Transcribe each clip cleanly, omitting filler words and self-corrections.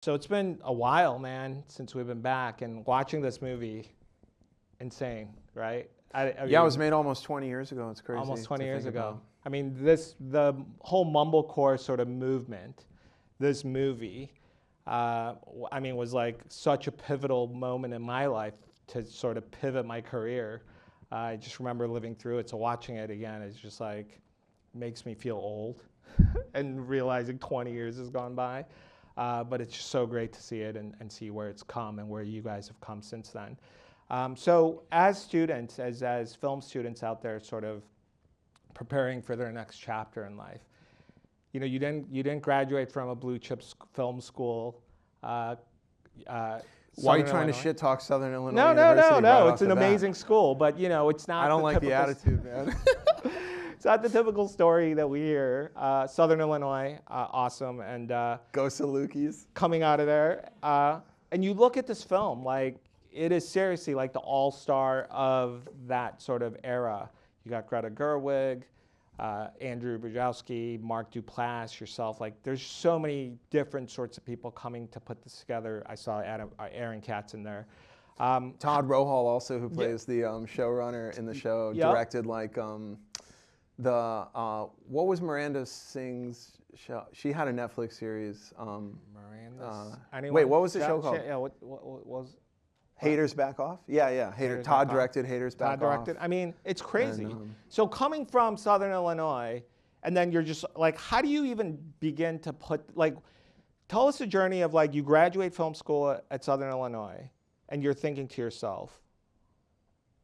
So it's been a while, man, since we've been back, and watching this movie, insane, right? Yeah, it was made almost 20 years ago. It's crazy. Almost 20 to years think ago. about. I mean, the whole mumblecore sort of movement, this movie, I mean, was like such a pivotal moment in my life to sort of pivot my career. I just remember living through it, so watching it again, it's just like, makes me feel old and realizing 20 years has gone by. But it's just so great to see it and see where it's come and where you guys have come since then. So as students, as film students out there sort of preparing for their next chapter in life, you know, you didn't graduate from a blue chip film school. Why are you trying to shit talk Southern Illinois University? No. It's an amazing school, but you know, it's not. I don't like the attitude, man. It's not the typical story that we hear. Southern Illinois, awesome, and Go Salukis. coming out of there. And you look at this film, like it is seriously like the all-star of that sort of era. You got Greta Gerwig, Andrew Bujalski, Mark Duplass, yourself. Like there's so many different sorts of people coming to put this together. I saw Aaron Katz in there. Todd Rohal also, who plays the showrunner in the show, directed like what was Miranda Singh's show? She had a Netflix series. Miranda. Wait, what was the show called? Yeah, what was? Haters Back Off? Yeah. Todd directed Haters Back Off. Todd directed. I mean, it's crazy. And, so coming from Southern Illinois, and then you're just like, how do you even begin to put, like, tell us the journey of like, you graduate film school at Southern Illinois, and you're thinking to yourself,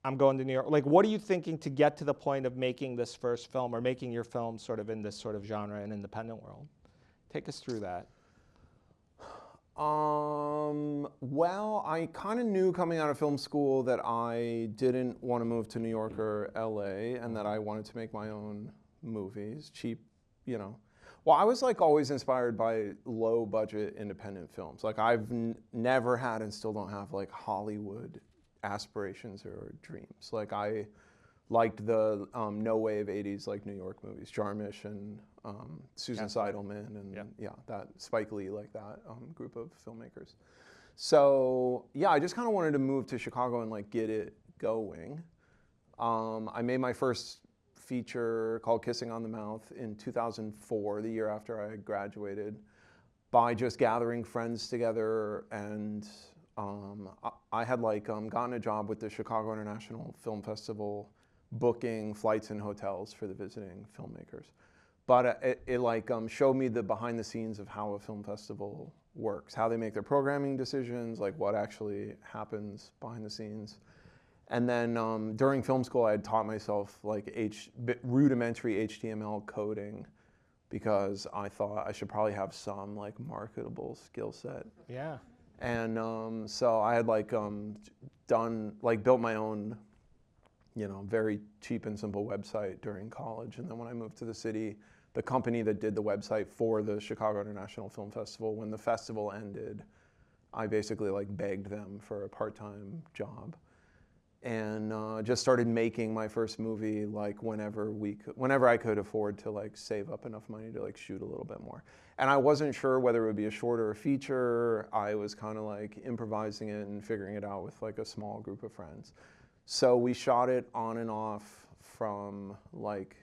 I'm going to New York. Like, what are you thinking to get to the point of making this first film or making your film sort of in this sort of genre and independent world? Take us through that. Well, I kind of knew coming out of film school that I didn't want to move to New York or LA and that I wanted to make my own movies, cheap, you know. Well, I was like always inspired by low budget independent films. Like I've never had and still don't have like Hollywood aspirations or dreams. Like I liked the no wave 80s like New York movies, Jarmusch and Susan Seidelman and that Spike Lee, like that group of filmmakers. So yeah, I just kind of wanted to move to Chicago and like get it going. I made my first feature called Kissing on the Mouth in 2004, the year after I graduated, by just gathering friends together, and I had like gotten a job with the Chicago International Film Festival booking flights and hotels for the visiting filmmakers. But it like showed me the behind the scenes of how a film festival works, how they make their programming decisions, like what actually happens behind the scenes. And then during film school, I had taught myself like rudimentary HTML coding because I thought I should probably have some like marketable skill set. Yeah. And so I had like built my own, you know, very cheap and simple website during college. And then when I moved to the city, the company that did the website for the Chicago International Film Festival, when the festival ended, I basically like begged them for a part-time job. And just started making my first movie like whenever I could afford to like save up enough money to like shoot a little bit more. And I wasn't sure whether it would be a short or a feature. I was kind of like improvising it and figuring it out with like a small group of friends. So we shot it on and off from like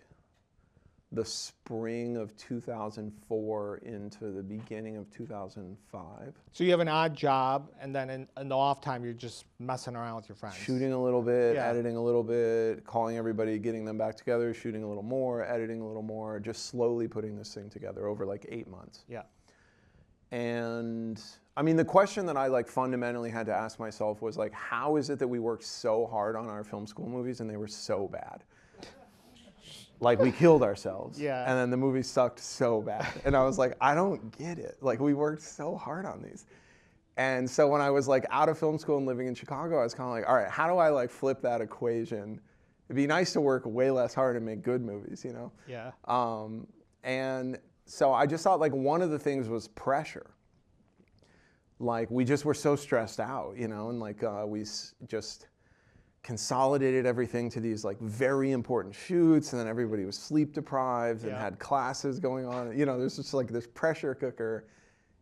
the spring of 2004 into the beginning of 2005. So you have an odd job, and then in the off time, you're just messing around with your friends. Shooting a little bit, editing a little bit, calling everybody, getting them back together, shooting a little more, editing a little more, just slowly putting this thing together over like 8 months. Yeah. And I mean, the question that I like fundamentally had to ask myself was like, how is it that we worked so hard on our film school movies and they were so bad? Like we killed ourselves. Yeah. And then the movie sucked so bad. And I was like, I don't get it. Like we worked so hard on these. And so when I was like out of film school and living in Chicago, I was kind of like, all right, how do I like flip that equation? It'd be nice to work way less hard and make good movies, you know? Yeah. And so I just thought like one of the things was pressure. Like we just were so stressed out, you know, and like we just consolidated everything to these like very important shoots, and then everybody was sleep deprived and had classes going on. You know, there's just like this pressure cooker.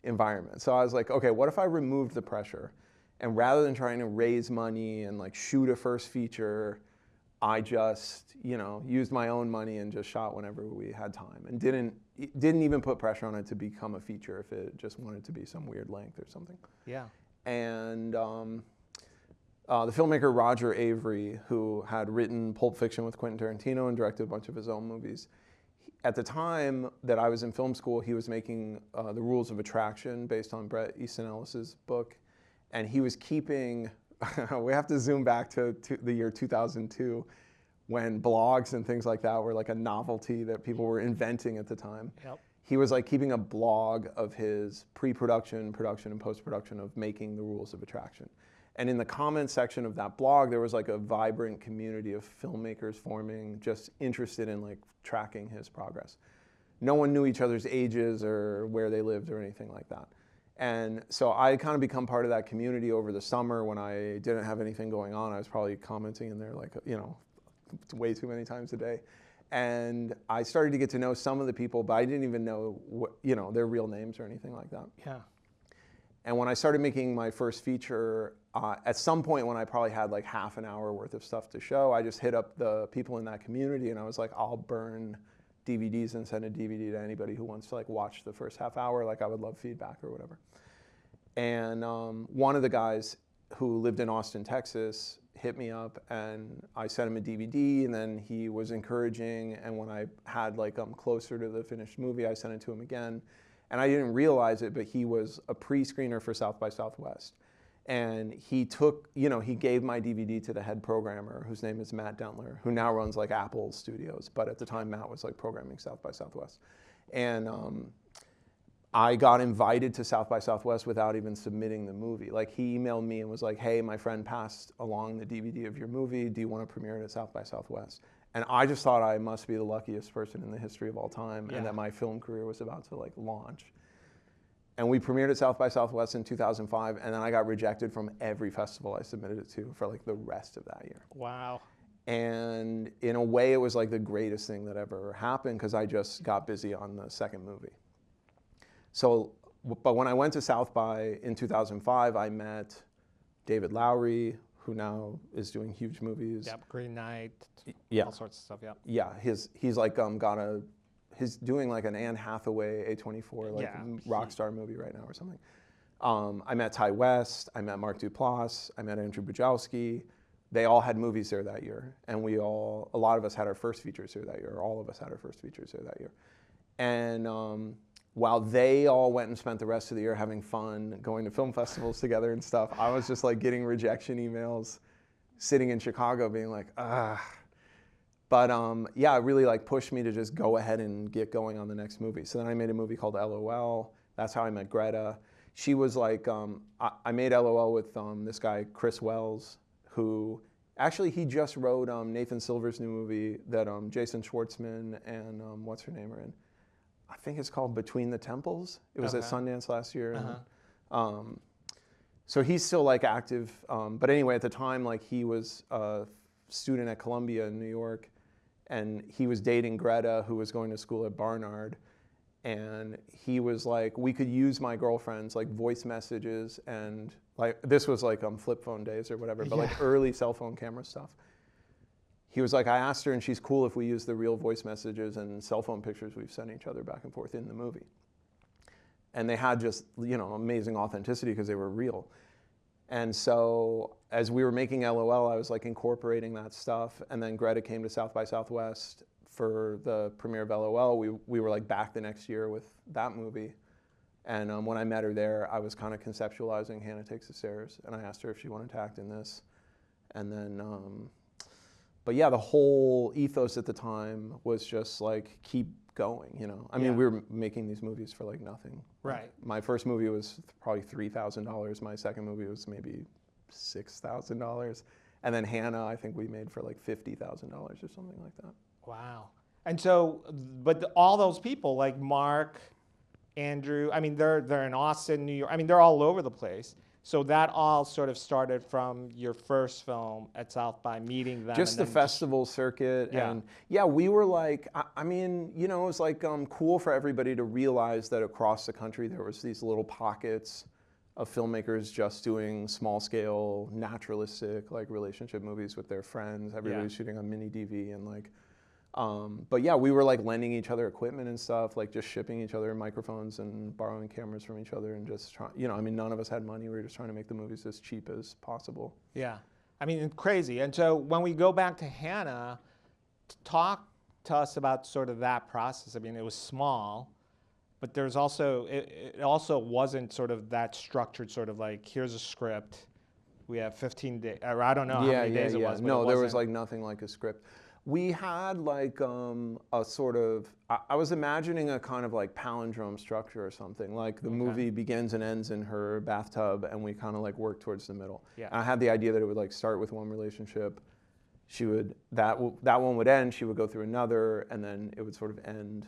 environment. So I was like, okay, what if I removed the pressure? And rather than trying to raise money and like shoot a first feature, I just, used my own money and just shot whenever we had time, and didn't even put pressure on it to become a feature if it just wanted to be some weird length or something. Yeah. And the filmmaker Roger Avery, who had written Pulp Fiction with Quentin Tarantino and directed a bunch of his own movies, at the time that I was in film school, he was making The Rules of Attraction based on Bret Easton Ellis's book. And he was keeping, we have to zoom back to the year 2002, when blogs and things like that were like a novelty that people were inventing at the time. Yep. He was like keeping a blog of his pre-production, production, and post-production of making The Rules of Attraction. And in the comments section of that blog, there was like a vibrant community of filmmakers forming, just interested in like tracking his progress. No one knew each other's ages or where they lived or anything like that. And so I kind of become part of that community over the summer when I didn't have anything going on. I was probably commenting in there like, way too many times a day. And I started to get to know some of the people, but I didn't even know their real names or anything like that. Yeah. And when I started making my first feature, at some point when I probably had like half an hour worth of stuff to show, I just hit up the people in that community and I was like, I'll burn DVDs and send a DVD to anybody who wants to like watch the first half hour. Like I would love feedback or whatever. And one of the guys who lived in Austin, Texas, hit me up and I sent him a DVD, and then he was encouraging, and when I had like closer to the finished movie, I sent it to him again. And I didn't realize it, but he was a pre-screener for South by Southwest. And he took, he gave my DVD to the head programmer, whose name is Matt Dentler, who now runs like Apple Studios. But at the time, Matt was like programming South by Southwest. And I got invited to South by Southwest without even submitting the movie. Like he emailed me and was like, hey, my friend passed along the DVD of your movie. Do you want to premiere it at South by Southwest? And I just thought I must be the luckiest person in the history of all time, and that my film career was about to like launch. And we premiered at South by Southwest in 2005, and then I got rejected from every festival I submitted it to for like the rest of that year. Wow. And in a way, it was like the greatest thing that ever happened, because I just got busy on the second movie. So, but when I went to South by in 2005, I met David Lowery, who now is doing huge movies. Yep, Green Knight, all sorts of stuff, yeah. Yeah, he's like he's doing like an Anne Hathaway A24 like rock star movie right now or something. I met Ty West, I met Mark Duplass, I met Andrew Bujalski. They all had movies there that year, and a lot of us had our first features there that year, or all of us had our first features there that year. And while they all went and spent the rest of the year having fun, going to film festivals together and stuff, I was just like getting rejection emails, sitting in Chicago being like, ah. But yeah, it really like pushed me to just go ahead and get going on the next movie. So then I made a movie called LOL. That's how I met Greta. She was like, I made LOL with this guy, Chris Wells, who actually he just wrote Nathan Silver's new movie that Jason Schwartzman and what's her name are in. I think it's called Between the Temples. It was at Sundance last year. And, so he's still like active. But anyway, at the time, like he was a student at Columbia in New York, and he was dating Greta, who was going to school at Barnard. And he was like, we could use my girlfriend's like voice messages, and like this was like flip phone days or whatever, but like early cell phone camera stuff. He was like, I asked her, and she's cool if we use the real voice messages and cell phone pictures we've sent each other back and forth in the movie. And they had just, amazing authenticity because they were real. And so as we were making LOL, I was like incorporating that stuff. And then Greta came to South by Southwest for the premiere of LOL. We were like back the next year with that movie. And when I met her there, I was kind of conceptualizing Hannah Takes the Stairs. And I asked her if she wanted to act in this. And then, but yeah, the whole ethos at the time was just like, keep going, I mean, we were making these movies for like nothing. Right. My first movie was probably $3,000. My second movie was maybe $6,000. And then Hannah, I think we made for like $50,000 or something like that. Wow. And so, but all those people like Mark, Andrew, I mean, they're in Austin, New York. I mean, they're all over the place. So that all sort of started from your first film at South by, meeting them. Just and the then festival circuit, Yeah. and yeah, we were like, I mean, you know, it was like cool for everybody to realize that across the country there was these little pockets of filmmakers just doing small scale, naturalistic, like relationship movies with their friends. Everybody was shooting on mini DV and like, but yeah, we were like lending each other equipment and stuff, like just shipping each other microphones and borrowing cameras from each other and just trying, you know, I mean, none of us had money. We were just trying to make the movies as cheap as possible. Yeah. I mean, it's crazy. And so when we go back to Hannah, talk to us about sort of that process. I mean, it was small, but there's also, it also wasn't sort of that structured, sort of like, here's a script. We have 15 days, or I don't know how many days it was. But no, there was like nothing like a script. We had like a sort of, I was imagining a kind of like palindrome structure or something. Like the movie begins and ends in her bathtub and we kind of like work towards the middle. Yeah. And I had the idea that it would like start with one relationship. She would, that one would end, she would go through another, and then it would sort of end,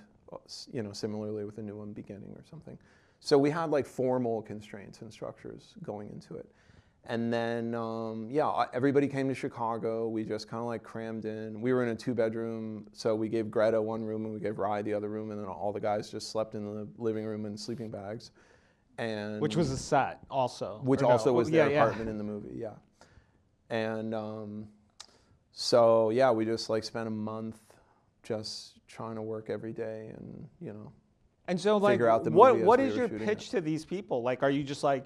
you know, similarly with a new one beginning or something. So we had like formal constraints and structures going into it. And then, yeah, everybody came to Chicago. We just kind of like crammed in. We were in a 2-bedroom, so we gave Greta one room and we gave Rye the other room, and then all the guys just slept in the living room in sleeping bags. And which was a set also. Which also was their apartment in the movie, yeah. And so, yeah, we just like spent a month just trying to work every day and, you know, and so like, figure out the movie what as is we were your shooting pitch it. to these people? Like, are you just like,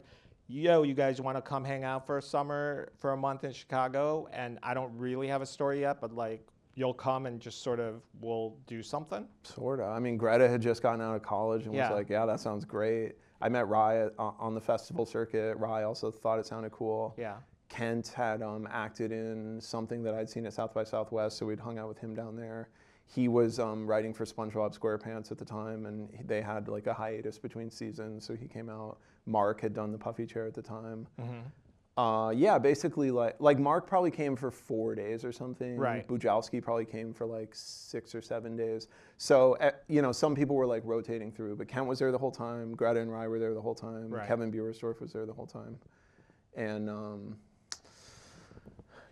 yo, you guys want to come hang out for a summer for a month in Chicago? And I don't really have a story yet, but like, you'll come and just sort of, we'll do something? Sort of. I mean, Greta had just gotten out of college and was like, yeah, that sounds great. I met Rye on the festival circuit. Rye also thought it sounded cool. Yeah. Kent had acted in something that I'd seen at South by Southwest, so we'd hung out with him down there. He was writing for SpongeBob SquarePants at the time, and they had like a hiatus between seasons, so he came out. Mark had done the puffy chair at the time. Yeah, basically like Mark probably came for 4 days or something. Right. Bujalski probably came for like 6 or 7 days. So, you know, some people were like rotating through, but Kent was there the whole time. Greta and Rye were there the whole time. Right. Kevin Buersdorf was there the whole time. And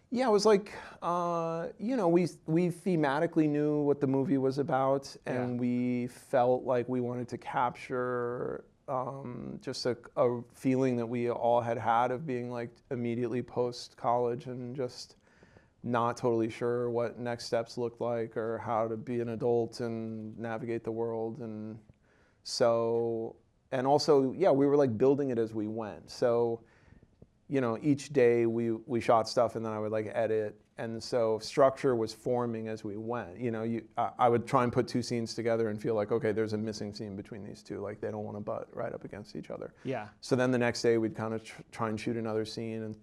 yeah, it was like, you know, we thematically knew what the movie was about, and we felt like we wanted to capture just a feeling that we all had of being like immediately post-college and just not totally sure what next steps looked like or how to be an adult and navigate the world. And so, and also, yeah, we were like building it as we went. So, you know, each day we shot stuff and then I would like edit. And so structure was forming as we went. You know, I would try and put 2 scenes together and feel like, okay, there's a missing scene between these two. Like they don't want to butt right up against each other. Yeah. So then the next day we'd kind of try and shoot another scene and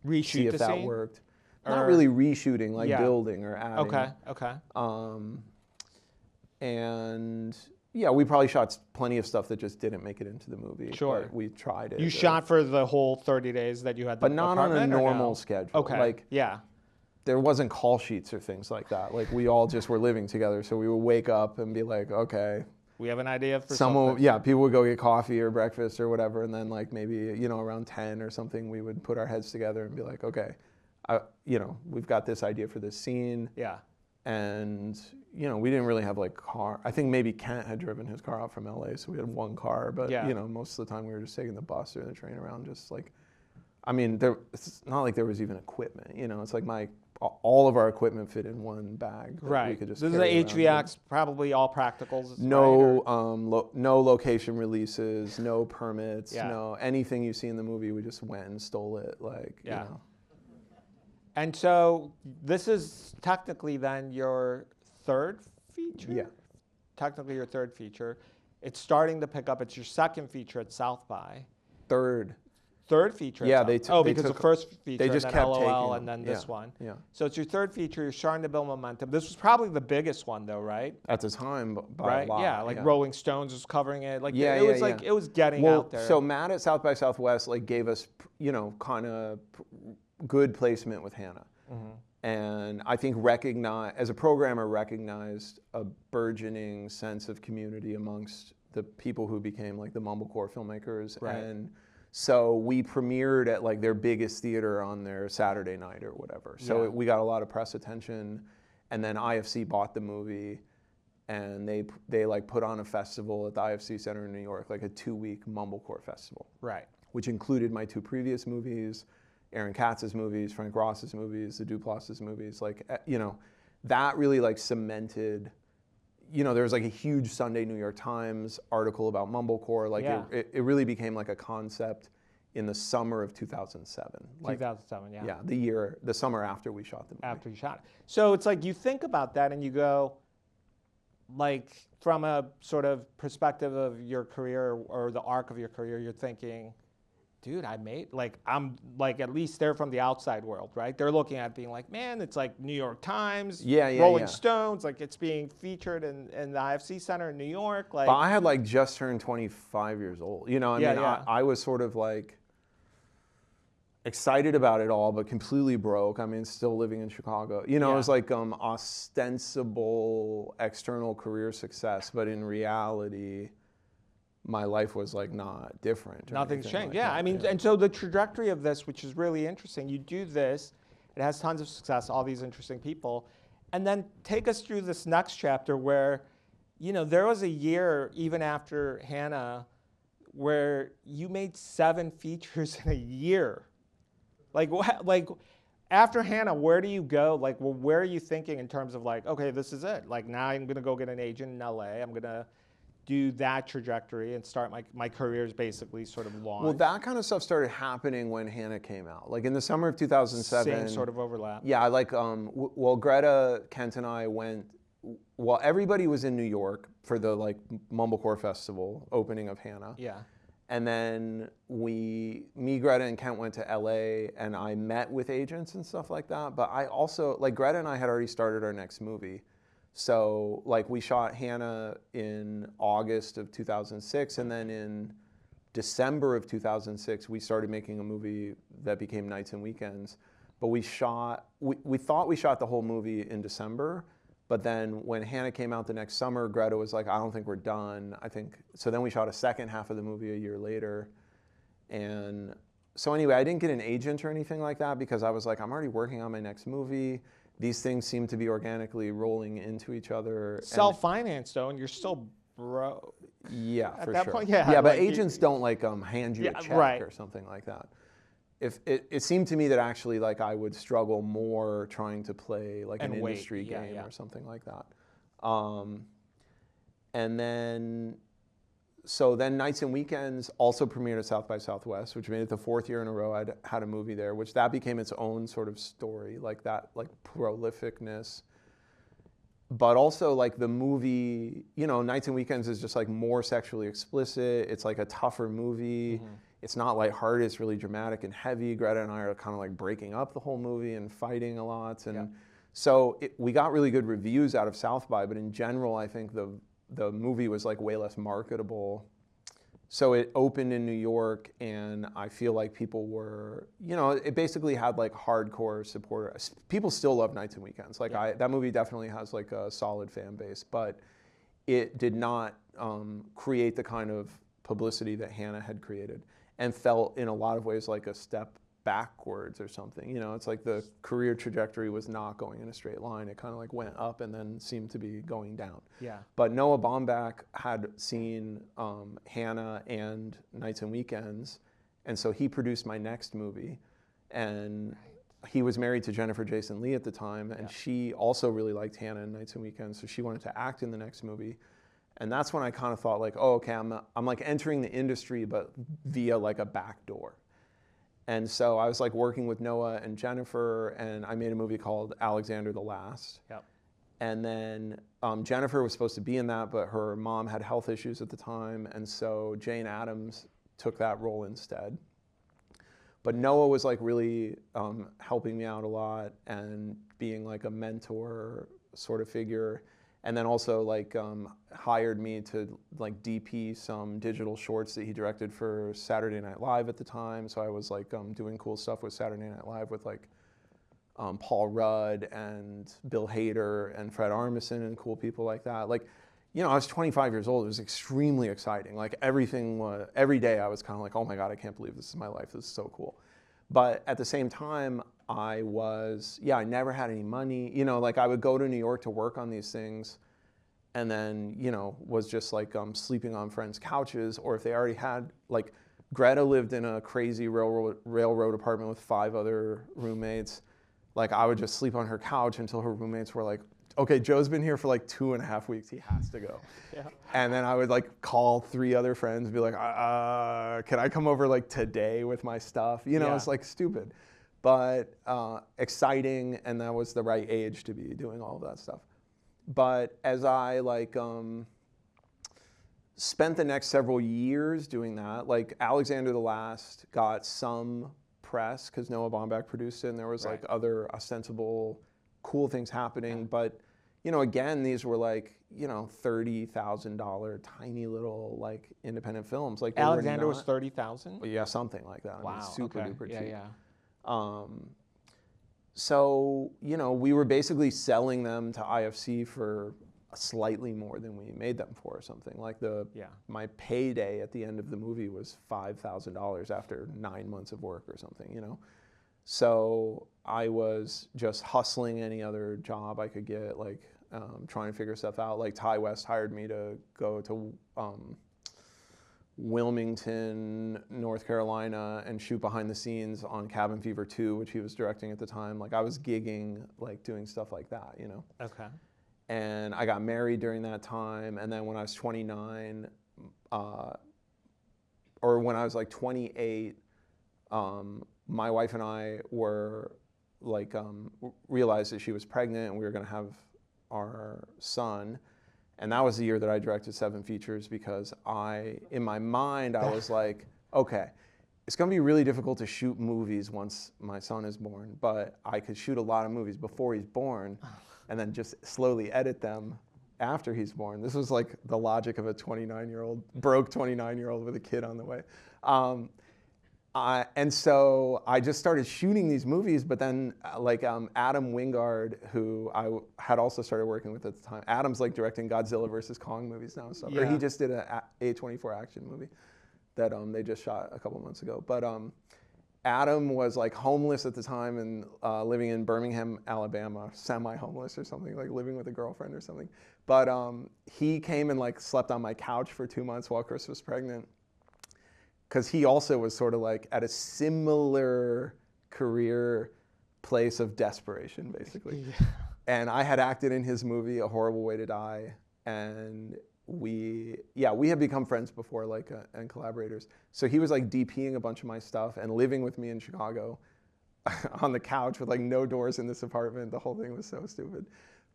Reshoot see if the that scene? worked. Or Not really reshooting, like building or adding. Okay, okay. And yeah, we probably shot plenty of stuff that just didn't make it into the movie. Sure. But we tried it. You shot for the whole 30 days that you had the but not on a apartment, or normal no? schedule. Okay, Like, yeah. there wasn't call sheets or things like that. Like we all just were living together, so we would wake up and be like, okay, We have an idea for someone, something. yeah, people would go get coffee or breakfast or whatever, and then like maybe, you know, around 10 or something, we would put our heads together and be like, okay, you know, we've got this idea for this scene. Yeah. And, you know, we didn't really have like car. I think maybe Kent had driven his car out from LA, so we had one car, but you know, most of the time we were just taking the bus or the train around, just like, I mean, it's not like there was even equipment, you know, it's like all of our equipment fit in one bag. Right. We could just This is carry the around. HVACs, probably all practicals. No, right, no location releases, no permits, Yeah. no anything you see in the movie. We just went and stole it, like you know. And so this is technically then your third feature? Yeah. Technically your third feature. It's starting to pick up. It's your second feature at South by. Third feature. Yeah, at they South. took- Oh, they because took- the first feature, they just and then kept LOL, taking and them. then this Yeah, one. yeah. So it's your third feature. You're starting to build momentum. This was probably the biggest one, though, right? At the time, by Right. a lot. Yeah, like Rolling Stones was covering it. Like Yeah, it was yeah, like yeah. it was getting Well, out there. so Matt at South by Southwest like gave us, you know, kind of good placement with Hannah. And I think as a programmer, recognized a burgeoning sense of community amongst the people who became like the mumblecore filmmakers. Right. And So we premiered at like their biggest theater on their Saturday night or whatever. So we got a lot of press attention, and then IFC bought the movie, and they like put on a festival at the IFC Center in New York, like a 2-week mumblecore festival. Right. Which included my 2 previous movies, Aaron Katz's movies, Frank Ross's movies, the Duplass's movies. Like, you know, that really like cemented. You know, there was like a huge Sunday New York Times article about mumblecore. Like it really became like a concept in the summer of 2007. Like, 2007, yeah. Yeah, the summer after we shot the movie. After you shot it. So it's like you think about that and you go, like from a sort of perspective of your career or the arc of your career, you're thinking, dude, I'm like at least they're from the outside world, right? They're looking at it being like, man, it's like New York Times, Rolling Stones, like it's being featured in the IFC Center in New York. Like, but I had like just turned 25 years old. You know, I was sort of like excited about it all, but completely broke. I mean, still living in Chicago. You know, it was like ostensible external career success, but in reality, my life was like not different. Nothing's changed. Like I mean, and so the trajectory of this, which is really interesting, you do this, it has tons of success, all these interesting people, and then take us through this next chapter where, you know, there was a year even after Hannah where you made 7 features in a year. Like after Hannah, where do you go? Like, well, where are you thinking in terms of like, okay, this is it. Like now I'm gonna go get an agent in LA. I'm gonna do that trajectory and start my career's basically sort of launched. Well, that kind of stuff started happening when Hannah came out. Like in the summer of 2007. Same sort of overlap. Yeah, like, well, Greta, Kent, and I went, well, everybody was in New York for the like Mumblecore Festival opening of Hannah. Yeah. And then me, Greta, and Kent went to LA, and I met with agents and stuff like that. But I also, like, Greta and I had already started our next movie. So, like, we shot Hannah in August of 2006, and then in December of 2006, we started making a movie that became Nights and Weekends. But we thought we shot the whole movie in December, but then when Hannah came out the next summer, Greta was like, I don't think we're done. So then we shot a second half of the movie a year later. And so anyway, I didn't get an agent or anything like that because I was like, I'm already working on my next movie. These things seem to be organically rolling into each other. Self-financed though, and you're still broke. Yeah, at for that sure. point, yeah, like but agents don't like hand you a check right. or something like that. If it seemed to me that actually like I would struggle more trying to play like an industry game or something like that. And then, so then Nights and Weekends also premiered at South by Southwest, which made it the 4th year in a row I'd had a movie there, which that became its own sort of story, like that, like prolificness. But also like the movie, you know, Nights and Weekends is just like more sexually explicit. It's like a tougher movie. Mm-hmm. It's not lighthearted, it's really dramatic and heavy. Greta and I are kind of like breaking up the whole movie and fighting a lot. And so we got really good reviews out of South by, but in general, I think the movie was like way less marketable. So it opened in New York, and I feel like people were, you know, it basically had like hardcore supporters. People still love Nights and Weekends. Like that movie definitely has like a solid fan base, but it did not create the kind of publicity that Hannah had created, and felt in a lot of ways like a step backwards or something. You know, it's like the career trajectory was not going in a straight line. It kind of like went up and then seemed to be going down. Yeah. But Noah Baumbach had seen Hannah and Nights and Weekends, and so he produced my next movie. And he was married to Jennifer Jason Leigh at the time, and she also really liked Hannah and Nights and Weekends, so she wanted to act in the next movie. And that's when I kind of thought like, oh, okay, I'm like entering the industry, but via like a back door. And so I was like working with Noah and Jennifer, and I made a movie called Alexander the Last. Yep. And then Jennifer was supposed to be in that, but her mom had health issues at the time, and so Jane Addams took that role instead. But Noah was like really helping me out a lot and being like a mentor sort of figure. And then also like hired me to like DP some digital shorts that he directed for Saturday Night Live at the time. So I was like doing cool stuff with Saturday Night Live with like Paul Rudd and Bill Hader and Fred Armisen and cool people like that. Like, you know, I was 25 years old. It was extremely exciting. Like every day I was kind of like, oh my God, I can't believe this is my life. This is so cool. But at the same time, I never had any money. You know, like I would go to New York to work on these things and then, you know, was just like sleeping on friends' couches, or if they already had, like Greta lived in a crazy railroad apartment with 5 other roommates. Like I would just sleep on her couch until her roommates were like, okay, Joe's been here for like 2.5 weeks. He has to go. Yeah. And then I would like call 3 other friends and be like, can I come over like today with my stuff? You know, it's like stupid, but exciting. And that was the right age to be doing all of that stuff. But as I like spent the next several years doing that, like Alexander the Last got some press because Noah Baumbach produced it, and there was like other ostensible cool things happening. But, you know, again, these were like, you know, $30,000 tiny little like independent films. Like Alexander was 30,000? Yeah, something like that. Wow. I mean, super duper cheap. Yeah. So, you know, we were basically selling them to IFC for slightly more than we made them for, or something. Like my payday at the end of the movie was $5,000 after 9 months of work or something, you know? So I was just hustling any other job I could get, like trying to figure stuff out. Like Ty West hired me to go to Wilmington, North Carolina, and shoot behind the scenes on Cabin Fever 2, which he was directing at the time. Like I was gigging, like doing stuff like that, you know? Okay. And I got married during that time. And then when I was 29, or when I was like 28, my wife and I were like, realized that she was pregnant and we were gonna have our son. And that was the year that I directed 7 features, because in my mind, I was like, okay, it's gonna be really difficult to shoot movies once my son is born, but I could shoot a lot of movies before he's born and then just slowly edit them after he's born. This was like the logic of a broke 29-year-old with a kid on the way. And so I just started shooting these movies, but then like Adam Wingard, who I had also started working with at the time. Adam's like directing Godzilla versus Kong movies now, so or he just did a A24 action movie that they just shot a couple months ago. But Adam was like homeless at the time and living in Birmingham, Alabama, semi-homeless or something, like living with a girlfriend or something. But he came and like slept on my couch for 2 months while Chris was pregnant, because he also was sort of like at a similar career place of desperation, basically. Yeah. And I had acted in his movie, A Horrible Way to Die, and we had become friends before, like, and collaborators. So he was like DPing a bunch of my stuff and living with me in Chicago on the couch with like no doors in this apartment. The whole thing was so stupid.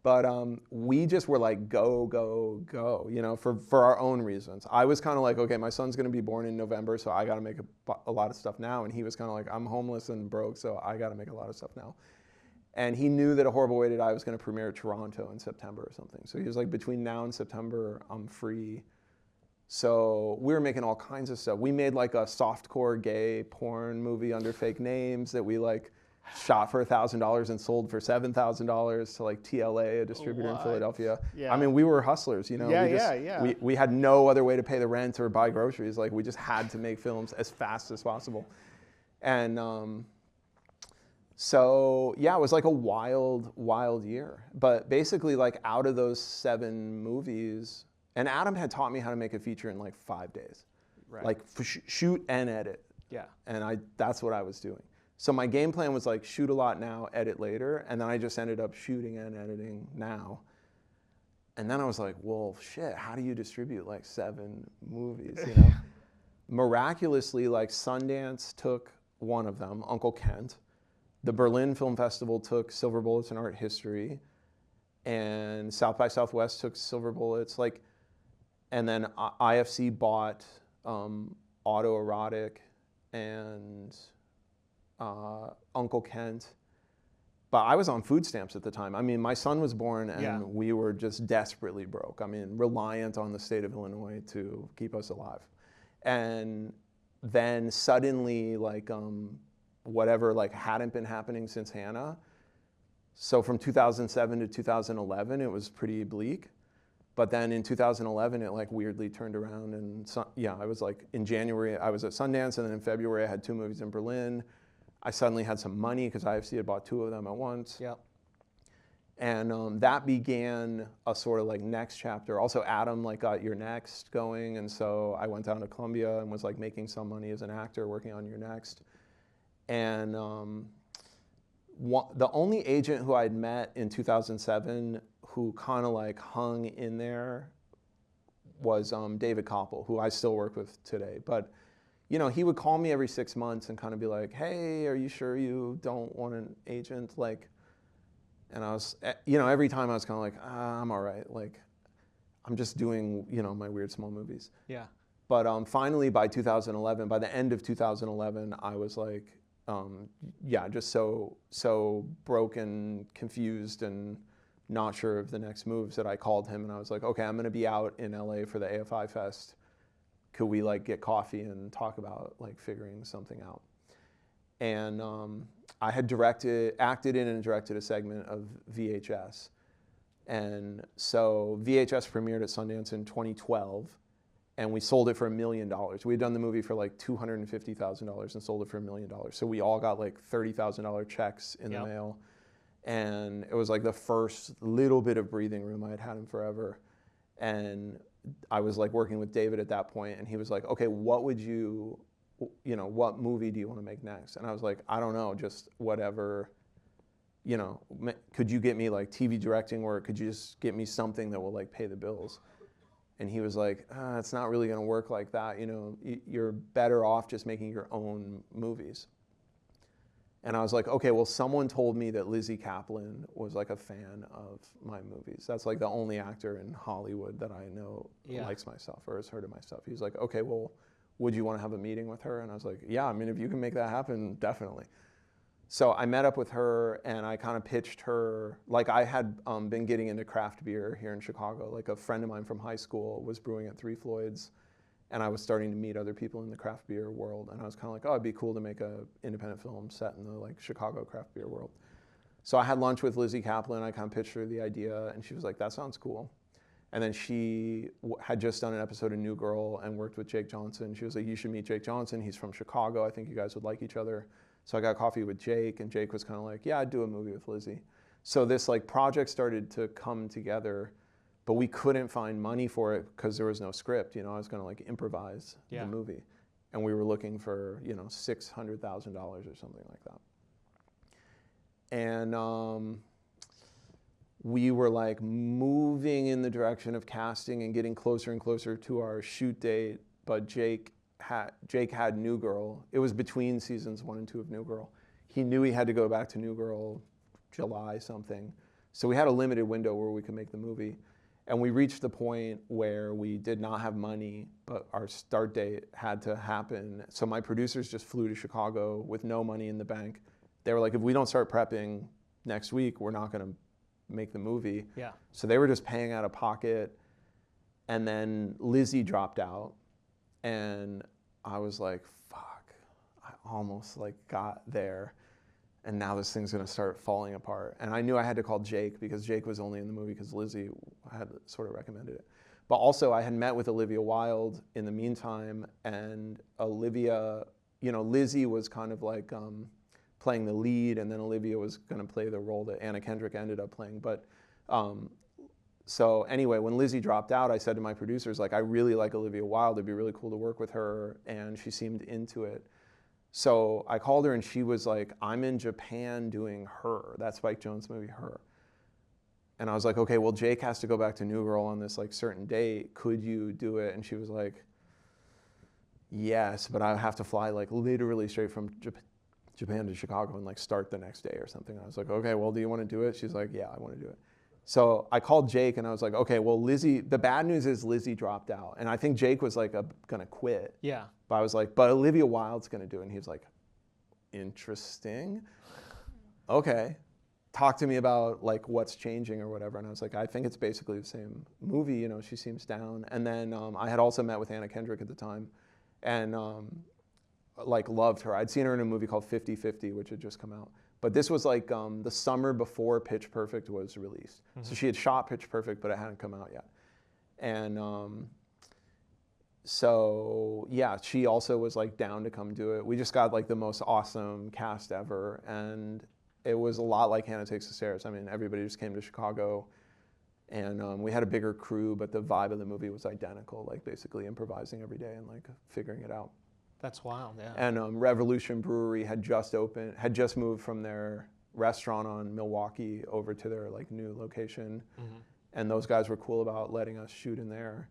But we just were like, go, go, go, you know, for our own reasons. I was kind of like, okay, my son's going to be born in November, so I got to make a lot of stuff now. And he was kind of like, I'm homeless and broke, so I got to make a lot of stuff now. And he knew that A Horrible Way to Die was going to premiere at Toronto in September or something. So he was like, between now and September, I'm free. So we were making all kinds of stuff. We made like a softcore gay porn movie under fake names that we like shot for $1,000 and sold for $7,000 to like TLA, a distributor in Philadelphia. Yeah. I mean, we were hustlers, you know. We had no other way to pay the rent or buy groceries. Like we just had to make films as fast as possible. And so yeah, it was like a wild, wild year. But basically, like out of those 7 movies, and Adam had taught me how to make a feature in like 5 days, like shoot and edit. Yeah. And that's what I was doing. So my game plan was like shoot a lot now, edit later, and then I just ended up shooting and editing now. And then I was like, well, shit, how do you distribute like 7 movies, you know? Miraculously, like Sundance took one of them, Uncle Kent. The Berlin Film Festival took Silver Bullets in Art History, and South by Southwest took Silver Bullets. Like, and then IFC bought Autoerotic and Uncle Kent. But I was on food stamps at the time. I mean, my son was born and we were just desperately broke. I mean, reliant on the state of Illinois to keep us alive. And then suddenly, like, whatever like hadn't been happening since Hannah. So from 2007 to 2011, it was pretty bleak. But then in 2011, it like weirdly turned around, and yeah, I was like in January I was at Sundance, and then in February I had 2 movies in Berlin. I suddenly had some money because IFC had bought 2 of them at once. Yep. And that began a sort of like next chapter. Also, Adam like got Your Next going, and so I went down to Columbia and was like making some money as an actor working on Your Next. And the only agent who I'd met in 2007 who kind of like hung in there was David Koppel, who I still work with today. But you know, he would call me every 6 months and kind of be like, "Hey, are you sure you don't want an agent?" Like. And I was, you know, every time I was kind of like, I'm all right. Like, I'm just doing, you know, my weird small movies. Yeah. But finally, by 2011, by the end of 2011, I was like, yeah, just so broken, confused, and not sure of the next moves that I called him. And I was like, okay, I'm going to be out in LA for the AFI Fest. Could we like get coffee and talk about like figuring something out? And I had acted in and directed a segment of VHS. And so VHS premiered at Sundance in 2012, and we sold it for $1 million. We had done the movie for like $250,000 and sold it for $1 million. So we all got like $30,000 checks in the mail. And it was like the first little bit of breathing room I had had in forever. And I was like working with David at that point, and he was like, okay, what movie do you want to make next? And I was like, I don't know, just whatever, you know, could you get me like TV directing work? Could you just get me something that will like pay the bills? And he was like, it's not really going to work like that. You know, you're better off just making your own movies. And I was like, okay, well, someone told me that Lizzie Kaplan was like a fan of my movies. That's like the only actor in Hollywood that I know likes my stuff or has heard of my stuff. He was like, okay, well, would you want to have a meeting with her? And I was like, yeah, I mean, if you can make that happen, definitely. So I met up with her, and I kind of pitched her, like I had been getting into craft beer here in Chicago. Like a friend of mine from high school was brewing at Three Floyds, and I was starting to meet other people in the craft beer world. And I was kind of like, oh, it'd be cool to make an independent film set in the like Chicago craft beer world. So I had lunch with Lizzie Kaplan. I kind of pitched her the idea, and she was like, that sounds cool. And then she had just done an episode of New Girl and worked with Jake Johnson. She was like, you should meet Jake Johnson. He's from Chicago. I think you guys would like each other. So I got coffee with Jake, and Jake was kind of like, yeah, I'd do a movie with Lizzie. So this like project started to come together, but we couldn't find money for it because there was no script. You know, I was going to like improvise the movie. And we were looking for, you know, $600,000 or something like that. And we were like moving in the direction of casting and getting closer and closer to our shoot date, but Jake had New Girl. It was between seasons 1 and 2 of New Girl. He knew he had to go back to New Girl July something. So we had a limited window where we could make the movie. And we reached the point where we did not have money, but our start date had to happen. So my producers just flew to Chicago with no money in the bank. They were like, if we don't start prepping next week, we're not going to make the movie. Yeah. So they were just paying out of pocket. And then Lizzie dropped out. And I was like, fuck, I almost like got there. And now this thing's gonna start falling apart. And I knew I had to call Jake because Jake was only in the movie because Lizzie had sort of recommended it. But also I had met with Olivia Wilde in the meantime, and Olivia, you know, Lizzie was kind of like playing the lead, and then Olivia was gonna play the role that Anna Kendrick ended up playing. But so anyway, when Lizzie dropped out, I said to my producers, like, I really like Olivia Wilde. It'd be really cool to work with her. And she seemed into it. So I called her, and she was like, I'm in Japan doing Her, that Spike Jonze movie, Her. And I was like, okay, well, Jake has to go back to New Girl on this like certain date. Could you do it? And she was like, yes, but I have to fly like literally straight from Japan to Chicago and like start the next day or something. I was like, okay, well, do you want to do it? She's like, yeah, I want to do it. So I called Jake, and I was like, okay, well, Lizzie, the bad news is Lizzie dropped out. And I think Jake was like gonna quit. Yeah. But I was like, but Olivia Wilde's gonna do it. And he was like, interesting. Okay. Talk to me about like what's changing or whatever. And I was like, I think it's basically the same movie. You know, she seems down. And then I had also met with Anna Kendrick at the time, and like loved her. I'd seen her in a movie called 50-50, which had just come out. But this was like the summer before Pitch Perfect was released. Mm-hmm. So she had shot Pitch Perfect, but it hadn't come out yet. And so yeah, she also was like down to come do it. We just got like the most awesome cast ever, and it was a lot like Hannah Takes the Stairs. I mean, everybody just came to Chicago, and we had a bigger crew, but the vibe of the movie was identical, like basically improvising every day and like figuring it out. That's wild, yeah. And Revolution Brewery had just moved from their restaurant on Milwaukee over to their like new location, and those guys were cool about letting us shoot in there.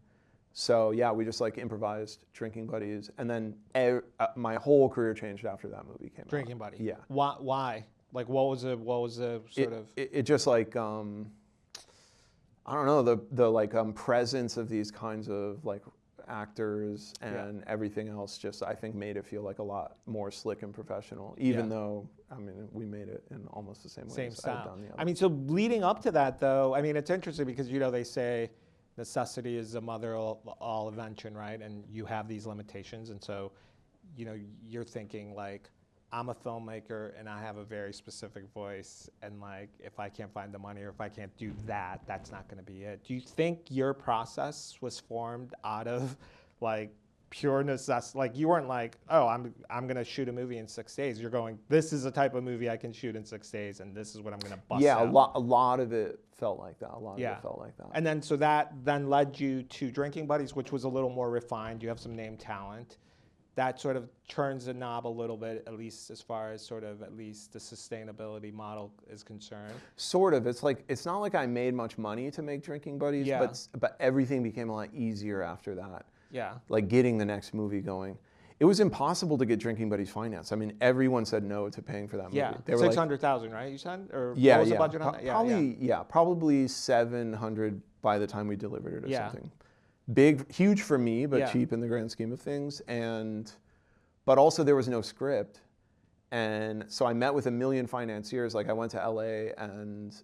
So yeah, we just like improvised Drinking Buddies, and then my whole career changed after that movie came out. Drinking Buddy. Yeah. Why? Like, what was the sort of? It just like I don't know, the like presence of these kinds of like actors and everything else just I think made it feel like a lot more slick and professional. Even though I mean we made it in almost the same way. Same as style. I've done the other. I mean, so leading up to that though, I mean, it's interesting because they say necessity is the mother of all invention, right? And you have these limitations, and so, you're thinking like, I'm a filmmaker and I have a very specific voice, and like, if I can't find the money or if I can't do that, that's not going to be it. Do you think your process was formed out of like pure necessity? Like, you weren't like, oh, I'm going to shoot a movie in 6 days. You're going, this is the type of movie I can shoot in 6 days, and this is what I'm going to bust out. A lot of it felt like that. And then so that then led you to Drinking Buddies, which was a little more refined. You have some name talent. That sort of turns the knob a little bit, at least as far as sort of at least the sustainability model is concerned. Sort of. It's like, it's not like I made much money to make Drinking Buddies, but everything became a lot easier after that. Yeah. Like getting the next movie going. It was impossible to get Drinking Buddies financed. I mean, everyone said no to paying for that movie. Yeah, they were 600,000, right? You said, or yeah, what was the budget on that? Probably 700 by the time we delivered it or something. Big, huge for me, but cheap in the grand scheme of things. But also there was no script, and so I met with a million financiers. Like I went to LA, and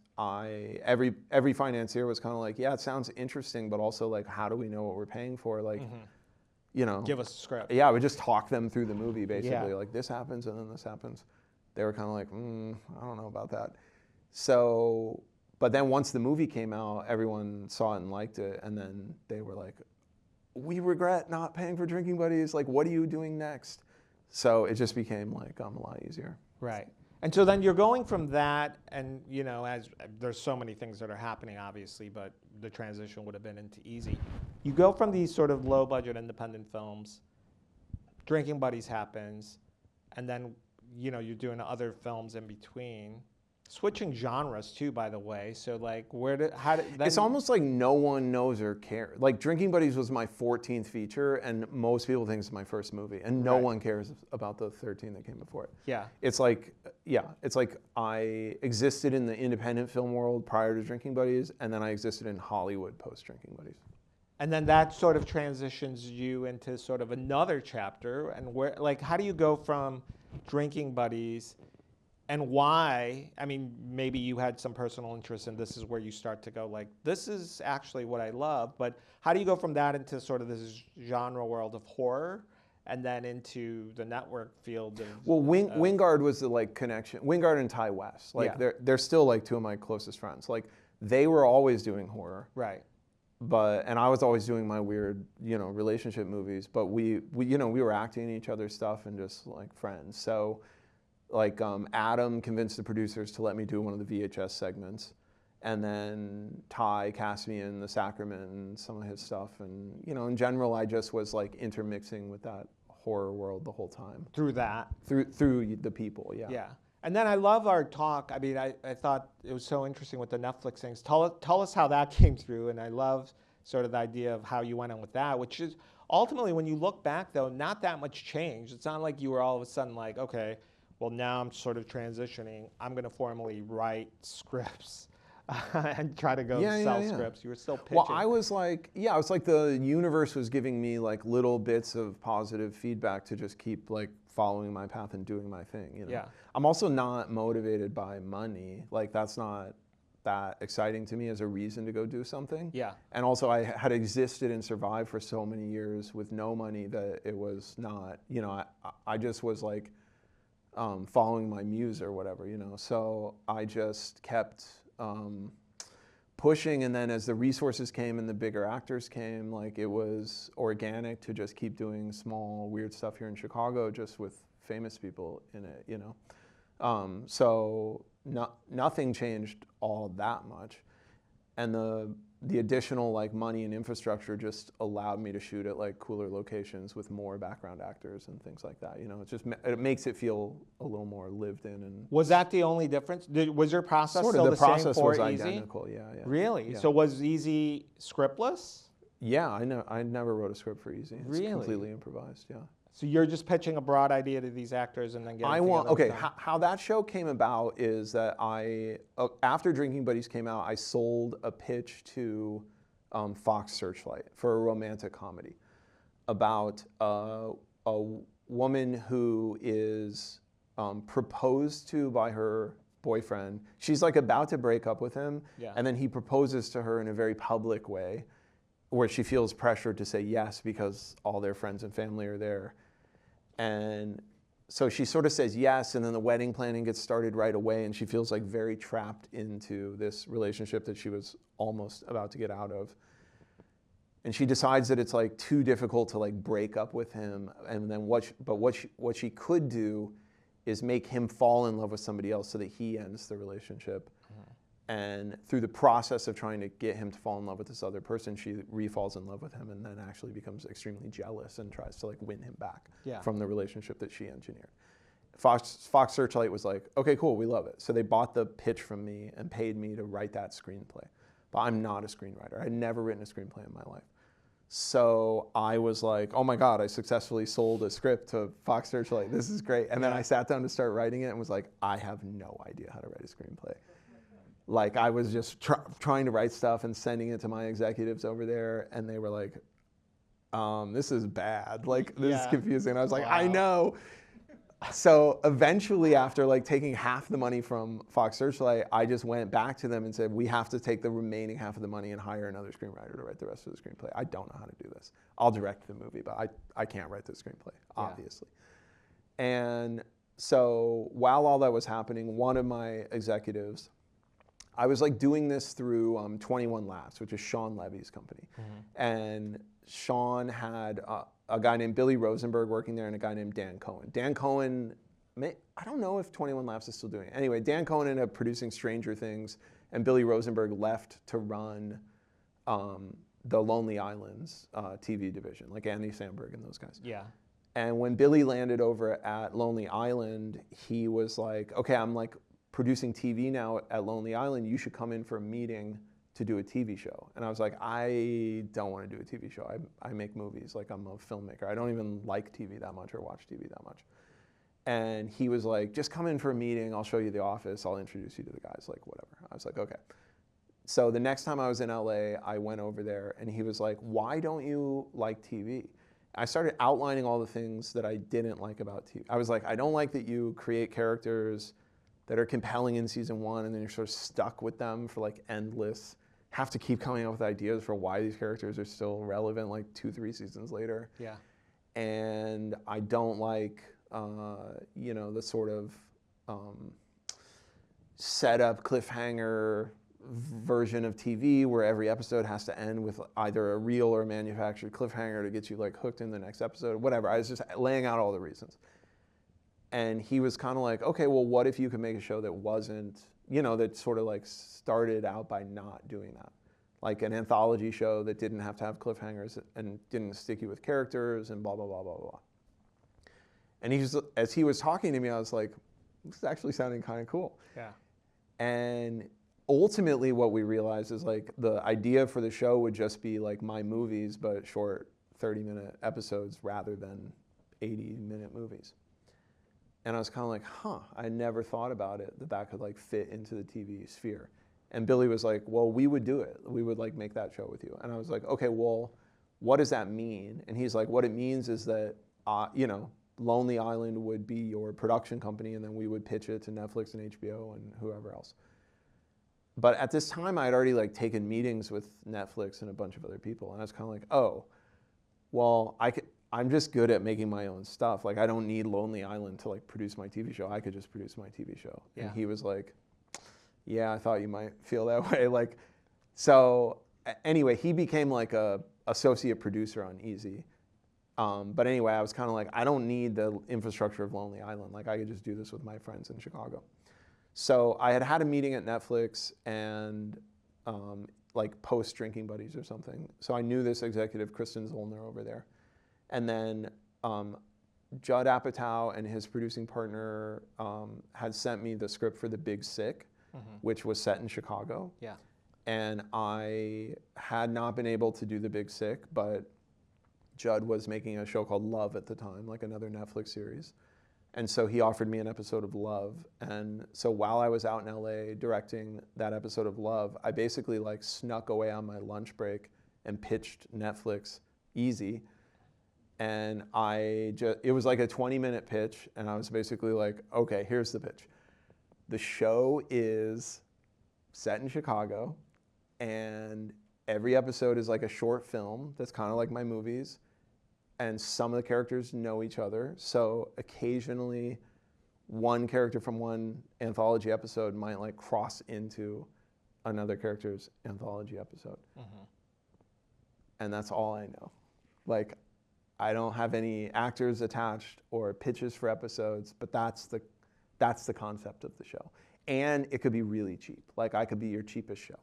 every financier was kind of like, yeah, it sounds interesting, but also like, how do we know what we're paying for? Like. Give us a script. Yeah, I would just talk them through the movie, basically. Like, this happens, and then this happens. They were kind of like, I don't know about that. So, but then once the movie came out, everyone saw it and liked it, and then they were like, we regret not paying for Drinking Buddies. Like, what are you doing next? So it just became like a lot easier. Right. And so then you're going from that, and as there's so many things that are happening, obviously, but the transition would have been into easy. You go from these sort of low-budget independent films, Drinking Buddies happens, and then you're doing other films in between, switching genres too, by the way. So like, it's almost like no one knows or cares. Like Drinking Buddies was my 14th feature, and most people think it's my first movie, and no one cares about the 13 that came before it. Yeah. It's like I existed in the independent film world prior to Drinking Buddies, and then I existed in Hollywood post Drinking Buddies. And then that sort of transitions you into sort of another chapter, and how do you go from Drinking Buddies? And why? I mean, maybe you had some personal interest, and this is where you start to go like, this is actually what I love. But how do you go from that into sort of this genre world of horror, and then into the network field of? Well, Wingard was the like connection. Wingard and Ty West, like they're still like two of my closest friends. Like they were always doing horror, right? And I was always doing my weird, relationship movies. But we were acting in each other's stuff and just like friends. So. Like Adam convinced the producers to let me do one of the VHS segments, and then Ty cast me in The Sacrament and some of his stuff, and in general I just was like intermixing with that horror world the whole time. Through that? Through the people, yeah. Yeah, and then I love our talk. I mean, I thought it was so interesting with the Netflix things. Tell us how that came through, and I love sort of the idea of how you went in with that, which is ultimately, when you look back though, not that much changed. It's not like you were all of a sudden like, okay, well, now I'm sort of transitioning. I'm going to formally write scripts and try to go sell scripts. You were still pitching. Well, I was like the universe was giving me like little bits of positive feedback to just keep like following my path and doing my thing. Yeah. I'm also not motivated by money. Like that's not that exciting to me as a reason to go do something. Yeah. And also I had existed and survived for so many years with no money that it was not, I just was like, following my muse or whatever, So I just kept pushing, and then as the resources came and the bigger actors came, like it was organic to just keep doing small weird stuff here in Chicago, just with famous people in it, you know. So nothing changed all that much, and the additional like money and infrastructure just allowed me to shoot at like cooler locations with more background actors and things like that. You know, it makes it feel a little more lived in. And was that the only difference? Was your process sort of still the the same process for was Easy? identical. Yeah, yeah. Really? Yeah. So was Easy scriptless? Yeah, I never wrote a script for Easy. It's Really? completely improvised. Yeah. So you're just pitching a broad idea to these actors and then getting How that show came about is that after Drinking Buddies came out, I sold a pitch to Fox Searchlight for a romantic comedy about a woman who is proposed to by her boyfriend. She's like about to break up with him, and then he proposes to her in a very public way where she feels pressured to say yes because all their friends and family are there. And so she sort of says yes, and then the wedding planning gets started right away, and she feels like very trapped into this relationship that she was almost about to get out of. And she decides that it's like too difficult to like break up with him, and then what she could do is make him fall in love with somebody else so that he ends the relationship. And through the process of trying to get him to fall in love with this other person, she re-falls in love with him and then actually becomes extremely jealous and tries to like win him back from the relationship that she engineered. Fox Searchlight was like, okay, cool, we love it. So they bought the pitch from me and paid me to write that screenplay. But I'm not a screenwriter. I'd never written a screenplay in my life. So I was like, oh my God, I successfully sold a script to Fox Searchlight. This is great. And then I sat down to start writing it and was like, I have no idea how to write a screenplay. Like I was just trying to write stuff and sending it to my executives over there, and they were like, this is bad. Like, this is confusing. And I was like, I know. So eventually, after like taking half the money from Fox Searchlight, I just went back to them and said, we have to take the remaining half of the money and hire another screenwriter to write the rest of the screenplay. I don't know how to do this. I'll direct the movie, but I can't write the screenplay, obviously. And so while all that was happening, one of my executives, I was like doing this through 21 Laughs, which is Sean Levy's company. And Sean had a guy named Billy Rosenberg working there and a guy named Dan Cohen. Dan Cohen, I don't know if 21 Laughs is still doing it. Anyway, Dan Cohen ended up producing Stranger Things, and Billy Rosenberg left to run the Lonely Islands TV division, like Andy Samberg and those guys. Yeah. And when Billy landed over at Lonely Island, he was like, okay, I'm like producing TV now at Lonely Island, you should come in for a meeting to do a TV show. And I was like, I don't want to do a TV show. I make movies, like I'm a filmmaker. I don't even like TV that much or watch TV that much. And he was like, just come in for a meeting, I'll show you the office, I'll introduce you to the guys, like whatever. I was like, okay. So the next time I was in LA, I went over there and he was like, why don't you like TV? I started outlining all the things that I didn't like about TV. I was like, I don't like that you create characters that are compelling in season one, and then you're sort of stuck with them for like endless, have to keep coming up with ideas for why these characters are still relevant like 2-3 seasons later. Yeah. And I don't like, you know, the sort of setup cliffhanger version of TV where every episode has to end with either a real or manufactured cliffhanger to get you like hooked in the next episode, whatever. I was just laying out all the reasons. And he was kind of like, okay, well, what if you could make a show that wasn't, you know, that sort of like started out by not doing that? Like an anthology show that didn't have to have cliffhangers and didn't stick you with characters and blah, blah, blah, blah, blah. And as he was talking to me, I was like, this is actually sounding kind of cool. Yeah. And ultimately what we realized is like the idea for the show would just be like my movies, but short 30-minute episodes rather than 80-minute movies. And I was kind of like, I never thought about it, that could like fit into the TV sphere. And Billy was like, well, we would do it. We would like make that show with you. And I was like, okay, well, what does that mean? And he's like, what it means is that, you know, Lonely Island would be your production company, and then we would pitch it to Netflix and HBO and whoever else. But at this time, I had already like taken meetings with Netflix and a bunch of other people. And I was kind of like, oh, well, I'm just good at making my own stuff. Like I don't need Lonely Island to like produce my TV show. I could just produce my TV show. Yeah. And he was like, yeah, I thought you might feel that way. Like So anyway, he became like a associate producer on Easy. But anyway, I was kind of like, I don't need the infrastructure of Lonely Island. Like I could just do this with my friends in Chicago. So I had a meeting at Netflix and like post Drinking Buddies or something. So I knew this executive, Kristen Zollner, over there. And then Judd Apatow and his producing partner had sent me the script for The Big Sick, which was set in Chicago. Yeah. And I had not been able to do The Big Sick, but Judd was making a show called Love at the time, like another Netflix series. And so he offered me an episode of Love. And so while I was out in LA directing that episode of Love, I basically like snuck away on my lunch break and pitched Netflix Easy. And it was like a 20-minute pitch. And I was basically like, okay, here's the pitch. The show is set in Chicago. And every episode is like a short film that's kind of like my movies. And some of the characters know each other. So occasionally one character from one anthology episode might like cross into another character's anthology episode. And that's all I know. Like, I don't have any actors attached or pitches for episodes, but that's the concept of the show. And it could be really cheap. Like I could be your cheapest show.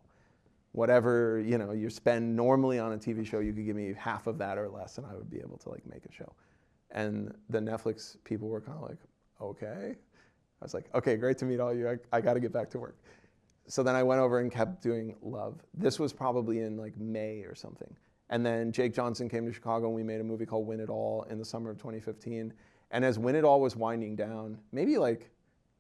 Whatever, you know, you spend normally on a TV show, you could give me half of that or less and I would be able to like make a show. And the Netflix people were kind of like, okay. I was like, okay, great to meet all you. I got to get back to work. So then I went over and kept doing Love. This was probably in like May or something. And then Jake Johnson came to Chicago and we made a movie called Win It All in the summer of 2015. And as Win It All was winding down, maybe like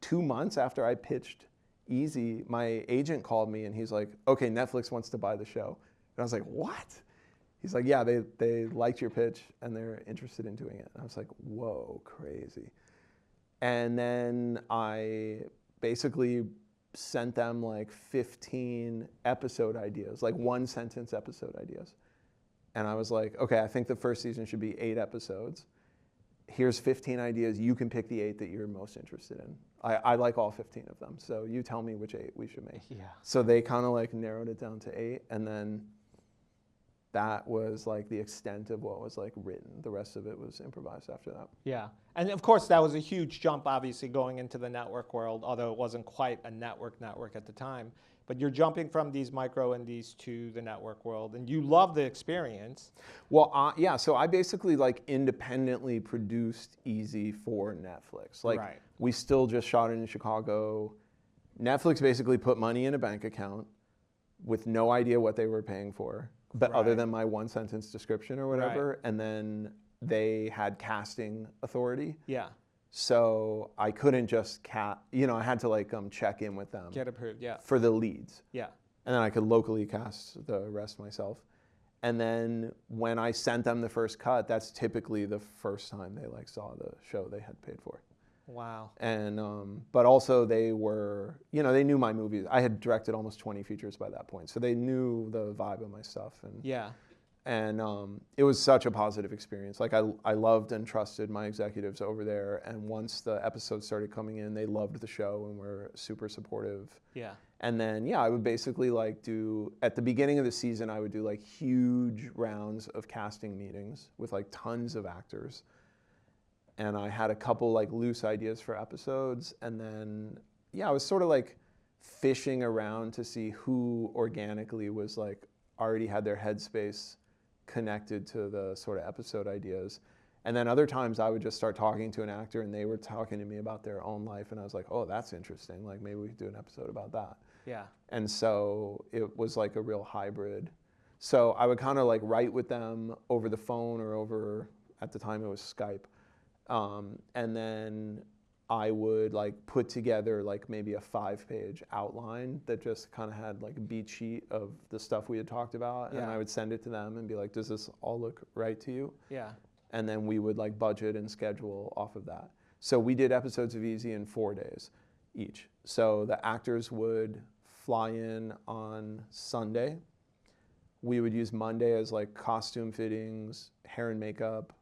2 months after I pitched Easy, my agent called me and he's like, okay, Netflix wants to buy the show. And I was like, what? He's like, yeah, they liked your pitch and they're interested in doing it. And I was like, whoa, crazy. And then I basically sent them like 15 episode ideas, like 1-sentence episode ideas. And I was like, okay, I think the first season should be 8 episodes. Here's 15 ideas. You can pick the 8 that you're most interested in. I like all 15 of them. So you tell me which 8 we should make. Yeah. So they kind of like narrowed it down to 8. And then that was like the extent of what was like written. The rest of it was improvised after that. Yeah. And of course, that was a huge jump, obviously, going into the network world, although it wasn't quite a network at the time. But you're jumping from these micro indies to the network world, and you love the experience. Well, yeah, so I basically like independently produced Easy for Netflix. Like, right. We still just shot it in Chicago. Netflix basically put money in a bank account with no idea what they were paying for, but other than my 1-sentence description or whatever, right. And then they had casting authority. Yeah. So I couldn't just I had to like check in with them. Get approved, yeah. For the leads. Yeah. And then I could locally cast the rest myself. And then when I sent them the first cut, that's typically the first time they like saw the show they had paid for. Wow. And but also they were, they knew my movies. I had directed almost 20 features by that point, so they knew the vibe of my stuff. And yeah. And it was such a positive experience. Like I loved and trusted my executives over there. And once the episodes started coming in, they loved the show and were super supportive. Yeah. And then, I would basically like at the beginning of the season, I would do like huge rounds of casting meetings with like tons of actors. And I had a couple like loose ideas for episodes. And then, I was sort of like fishing around to see who organically was like already had their headspace connected to the sort of episode ideas. And then other times I would just start talking to an actor and they were talking to me about their own life and I was like, oh, that's interesting. Like maybe we could do an episode about that. Yeah. And so it was like a real hybrid. So I would kind of like write with them over the phone or over, at the time it was Skype. And then I would like put together like maybe a 5-page outline that just kind of had like a beat sheet of the stuff we had talked about. And I would send it to them and be like, does this all look right to you? Yeah. And then we would like budget and schedule off of that. So we did episodes of Easy in 4 days each. So the actors would fly in on Sunday. We would use Monday as like costume fittings, hair and makeup.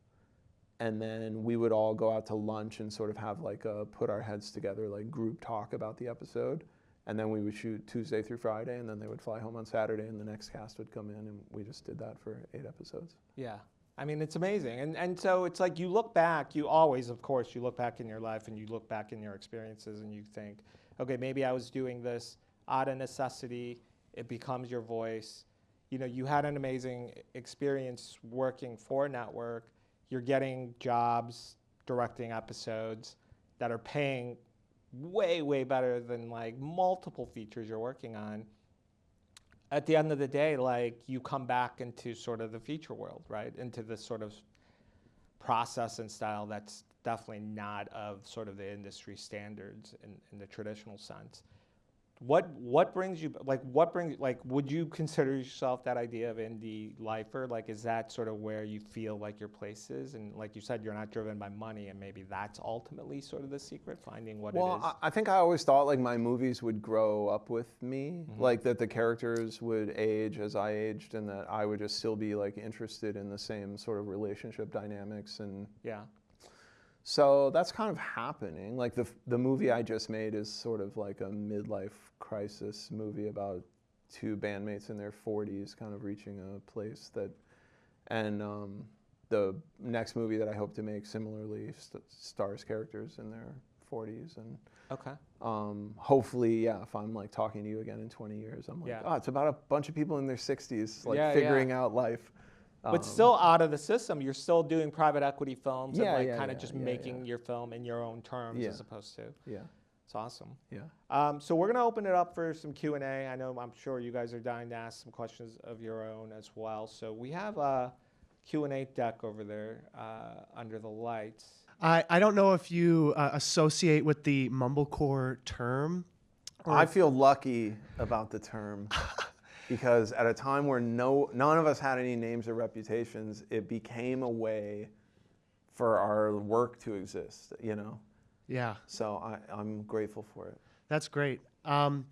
And then we would all go out to lunch and sort of have like a put our heads together, like group talk about the episode. And then we would shoot Tuesday through Friday, and then they would fly home on Saturday, and the next cast would come in, and we just did that for 8 episodes. Yeah. I mean, it's amazing. And so it's like you look back, you always, of course, you look back in your life and you look back in your experiences and you think, okay, maybe I was doing this out of necessity. It becomes your voice. You know, you had an amazing experience working for a network. You're getting jobs directing episodes that are paying way, way better than like multiple features you're working on. At the end of the day, like you come back into sort of the feature world, right? Into this sort of process and style that's definitely not of sort of the industry standards in the traditional sense. What brings you, like would you consider yourself that idea of indie lifer? Like, is that sort of where you feel like your place is? And like you said, you're not driven by money, and maybe that's ultimately sort of the secret, finding what it is. Well, I think I always thought like my movies would grow up with me, like that the characters would age as I aged, and that I would just still be like interested in the same sort of relationship dynamics. And yeah. So that's kind of happening. Like the movie I just made is sort of like a midlife crisis movie about two bandmates in their 40s kind of reaching a place that, and the next movie that I hope to make similarly stars characters in their 40s. And okay. Hopefully, yeah, if I'm like talking to you again in 20 years, I'm like, yeah. oh, it's about a bunch of people in their 60s like figuring out life. But still out of the system, you're still doing private equity films and like kind of just making your film in your own terms as opposed to. Yeah. It's awesome. Yeah. So we're going to open it up for some Q&A. I'm sure you guys are dying to ask some questions of your own as well. So we have a Q&A deck over there under the lights. I don't know if you associate with the mumblecore term. I feel lucky about the term. Because at a time where none of us had any names or reputations, it became a way for our work to exist, you know? Yeah. So I'm grateful for it. That's great. Now,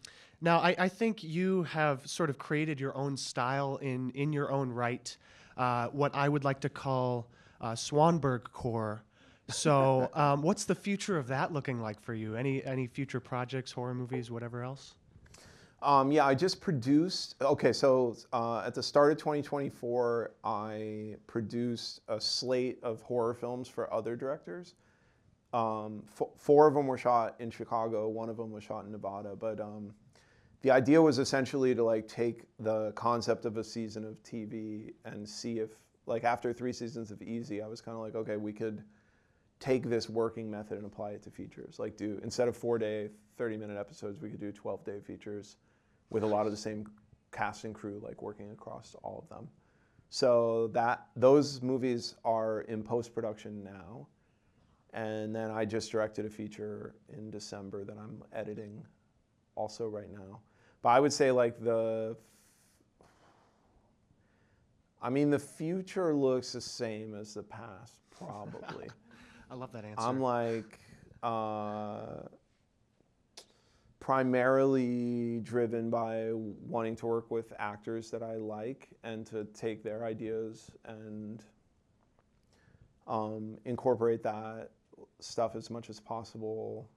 I think you have sort of created your own style in your own right, what I would like to call Swanberg core. So what's the future of that looking like for you? Any future projects, horror movies, whatever else? Yeah, I just produced, okay, so at the start of 2024, I produced a slate of horror films for other directors. 4 of them were shot in Chicago, 1 of them was shot in Nevada, but the idea was essentially to like take the concept of a season of TV and see if, like after 3 seasons of Easy, I was kind of like, okay, we could take this working method and apply it to features. Like instead of 4-day, 30-minute episodes, we could do 12-day features with a lot of the same cast and crew, like working across all of them. So those movies are in post-production now. And then I just directed a feature in December that I'm editing also right now. But I would say like the future looks the same as the past, probably. I love that answer. I'm like primarily driven by wanting to work with actors that I like and to take their ideas and incorporate that stuff as much as possible.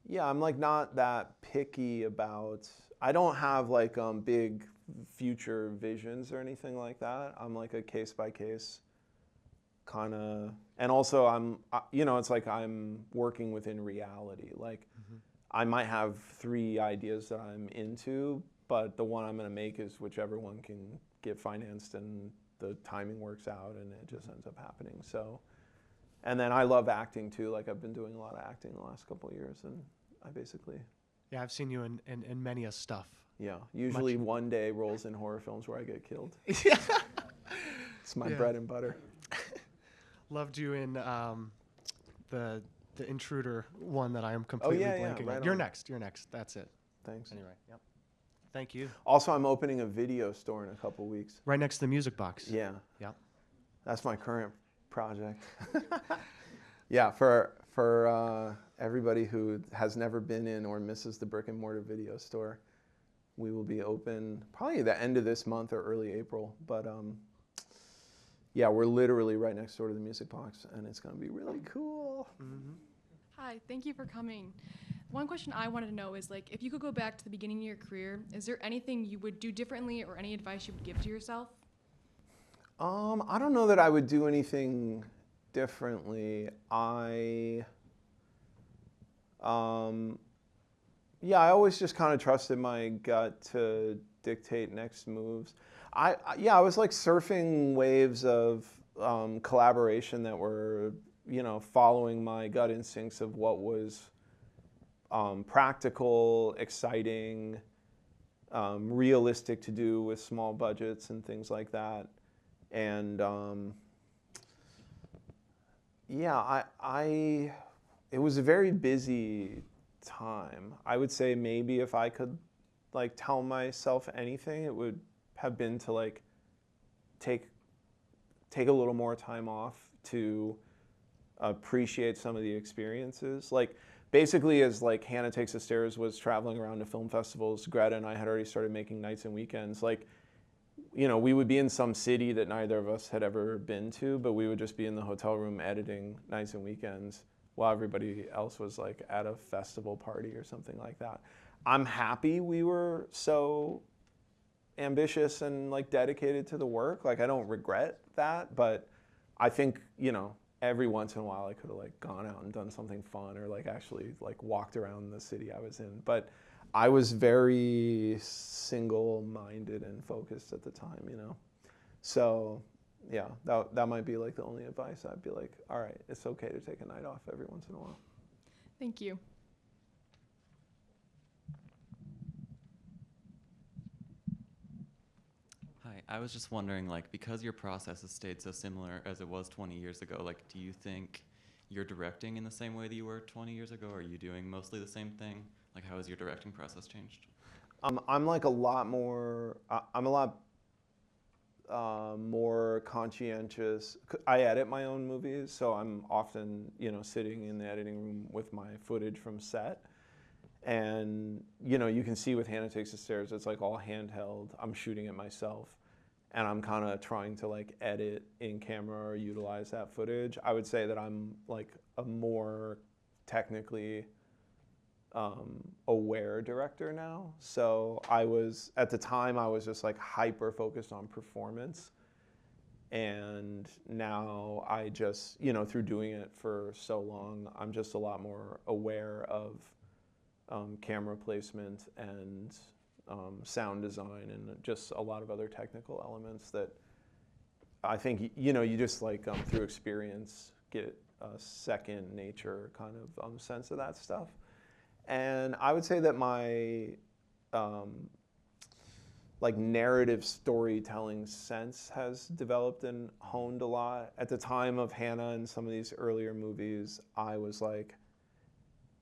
Yeah, I'm like not that picky about, I don't have like big future visions or anything like that. I'm like a case by case kind of, and also I'm, you know, it's like I'm working within reality. Like I might have 3 ideas that I'm into, but the one I'm going to make is whichever one can get financed and the timing works out and it just ends up happening. So, and then I love acting too. Like I've been doing a lot of acting the last couple of years, and I basically. Yeah, I've seen you in many a stuff. Yeah, usually one day rolls in horror films where I get killed. Yeah. It's my bread and butter. Loved you in the Intruder one that I am completely blanking on. You're next. That's it. Thanks. Anyway, yep. Thank you. Also, I'm opening a video store in a couple weeks. Right next to the music box. Yeah. Yeah. That's my current project. Yeah, for everybody who has never been in or misses the brick and mortar video store, we will be open probably the end of this month or early April. But yeah, we're literally right next door to the music box, and it's going to be really cool. Hi, thank you for coming. One question I wanted to know is, like, if you could go back to the beginning of your career, is there anything you would do differently or any advice you would give to yourself? I don't know that I would do anything differently. Yeah, I always just kind of trusted my gut to dictate next moves. Yeah, I was like surfing waves of collaboration that were, following my gut instincts of what was practical, exciting, realistic to do with small budgets and things like that. And yeah, it was a very busy time. I would say maybe if I could like tell myself anything, it would have been to like take a little more time off to appreciate some of the experiences. Like basically as like Hannah Takes the Stairs was traveling around to film festivals, Greta and I had already started making nights and weekends. Like, we would be in some city that neither of us had ever been to, but we would just be in the hotel room editing nights and weekends while everybody else was like at a festival party or something like that. I'm happy we were so ambitious and like dedicated to the work. Like I don't regret that, but I think, every once in a while I could have like gone out and done something fun or like actually like walked around the city I was in. But I was very single-minded and focused at the time, So yeah, that might be like the only advice. I'd be like, all right, it's okay to take a night off every once in a while. Thank you. Hi, I was just wondering, like, because your process has stayed so similar as it was 20 years ago, like, do you think you're directing in the same way that you were 20 years ago? Or are you doing mostly the same thing? Like, how has your directing process changed? I'm like a lot more, I'm a lot more conscientious. I edit my own movies, so I'm often, sitting in the editing room with my footage from set. And, you can see with Hannah Takes the Stairs, it's like all handheld. I'm shooting it myself. And I'm kind of trying to like edit in camera or utilize that footage. I would say that I'm like a more technically aware director now. So at the time I was just like hyper focused on performance. And now I just, through doing it for so long, I'm just a lot more aware of camera placement and sound design and just a lot of other technical elements that I think, you just like through experience get a second nature kind of sense of that stuff. And I would say that my like narrative storytelling sense has developed and honed a lot. At the time of Hannah and some of these earlier movies, I was like,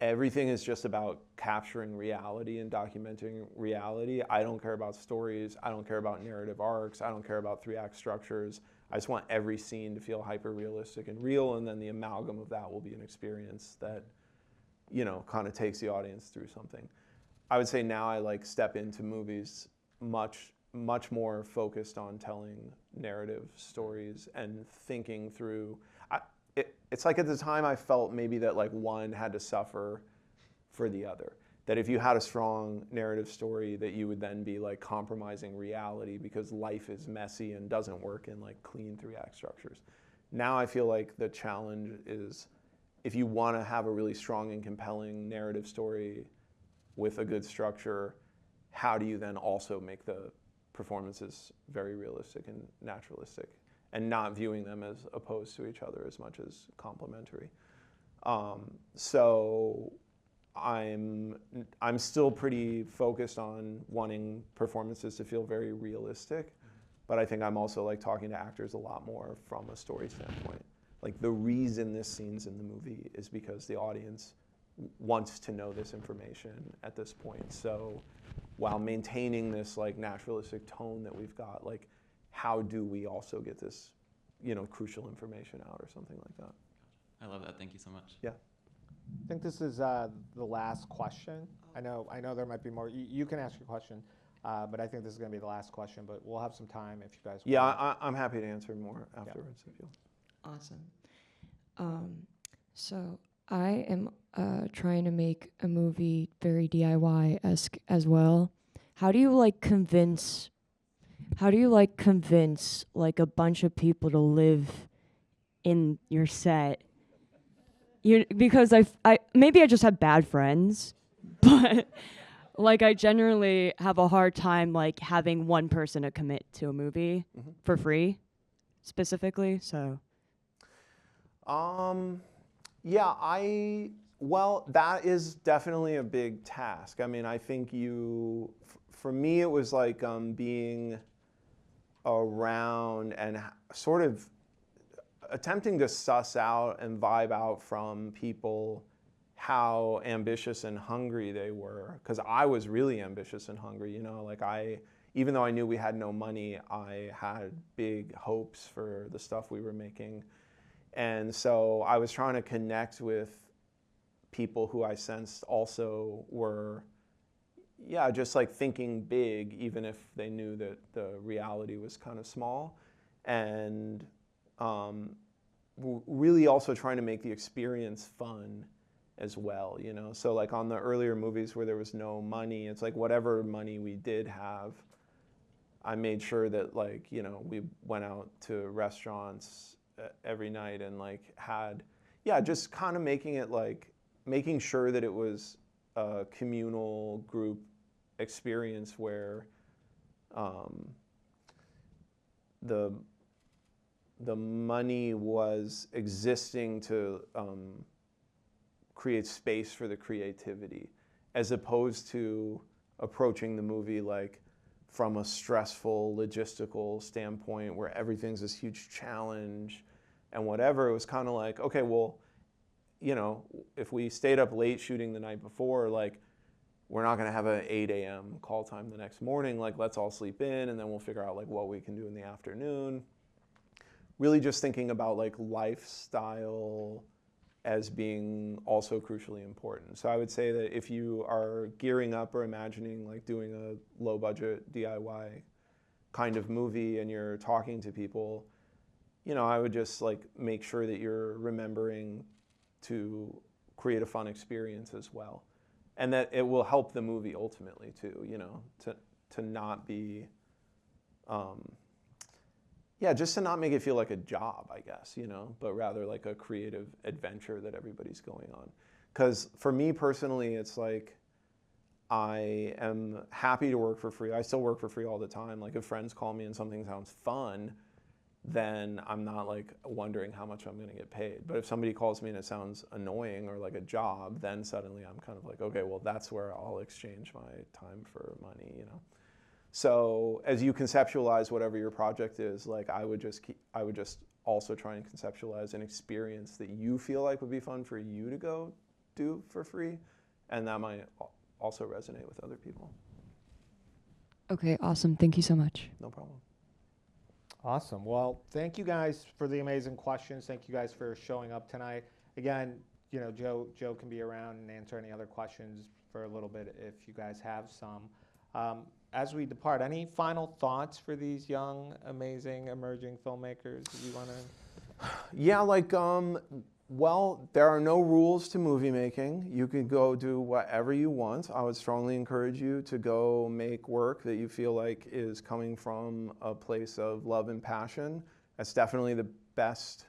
everything is just about capturing reality and documenting reality. I don't care about stories. I don't care about narrative arcs. I don't care about 3-act structures. I just want every scene to feel hyper realistic and real, and then the amalgam of that will be an experience that, kind of takes the audience through something. I would say now I like step into movies much more focused on telling narrative stories and thinking through. It's like at the time I felt maybe that like one had to suffer for the other. That if you had a strong narrative story that you would then be like compromising reality because life is messy and doesn't work in like clean 3-act structures. Now I feel like the challenge is if you want to have a really strong and compelling narrative story with a good structure, how do you then also make the performances very realistic and naturalistic? And not viewing them as opposed to each other as much as complementary. So I'm still pretty focused on wanting performances to feel very realistic, but I think I'm also like talking to actors a lot more from a story standpoint. Like the reason this scene's in the movie is because the audience wants to know this information at this point. So while maintaining this like naturalistic tone that we've got, like how do we also get this, crucial information out or something like that? I love that. Thank you so much. Yeah. I think this is the last question. I know there might be more. You can ask your question, but I think this is going to be the last question. But we'll have some time if you guys. Yeah, I'm happy to answer more afterwards if you. Awesome. So I am trying to make a movie very DIY-esque as well. How do you like convince like a bunch of people to live in your set? Because I maybe I just have bad friends, but like I generally have a hard time like having one person to commit to a movie for free, specifically. So Yeah, well, that is definitely a big task. I mean, I think for me, it was like being around and sort of attempting to suss out and vibe out from people how ambitious and hungry they were. Because I was really ambitious and hungry, you know, like even though I knew we had no money, I had big hopes for the stuff we were making. And so I was trying to connect with people who I sensed also were, yeah, just like thinking big, even if they knew that the reality was kind of small. And really also trying to make the experience fun as well, you know? So like on the earlier movies where there was no money, it's like whatever money we did have, I made sure that like, you know, we went out to restaurants every night and like had, yeah, just kind of making it like, making sure that it was a communal group experience where the money was existing to create space for the creativity, as opposed to approaching the movie like from a stressful logistical standpoint where everything's this huge challenge and whatever. It was kind of like, okay, well, you know, if we stayed up late shooting the night before, like we're not going to have an 8 a.m. call time the next morning. Like let's all sleep in and then we'll figure out like what we can do in the afternoon. Really just thinking about like lifestyle as being also crucially important. So I would say that if you are gearing up or imagining like doing a low budget DIY kind of movie and you're talking to people, you know, I would just like make sure that you're remembering to create a fun experience as well. And that it will help the movie ultimately too, you know, to not be, yeah, just to not make it feel like a job, I guess, you know, but rather like a creative adventure that everybody's going on. Because for me personally, it's like I am happy to work for free. I still work for free all the time. Like if friends call me and something sounds fun, then I'm not like wondering how much I'm going to get paid. But if somebody calls me and it sounds annoying or like a job, then suddenly I'm kind of like, okay, well, that's where I'll exchange my time for money, you know. So as you conceptualize whatever your project is, like I would just also try and conceptualize an experience that you feel like would be fun for you to go do for free, and that might also resonate with other people. okay, awesome. Thank you so much. No problem. Awesome. Well, thank you guys for the amazing questions. Thank you guys for showing up tonight. Again, you know, Joe can be around and answer any other questions for a little bit if you guys have some. As we depart, any final thoughts for these young, amazing, emerging filmmakers that you want to? Yeah, like, well, there are no rules to movie making. You can go do whatever you want. I would strongly encourage you to go make work that you feel like is coming from a place of love and passion. That's definitely the best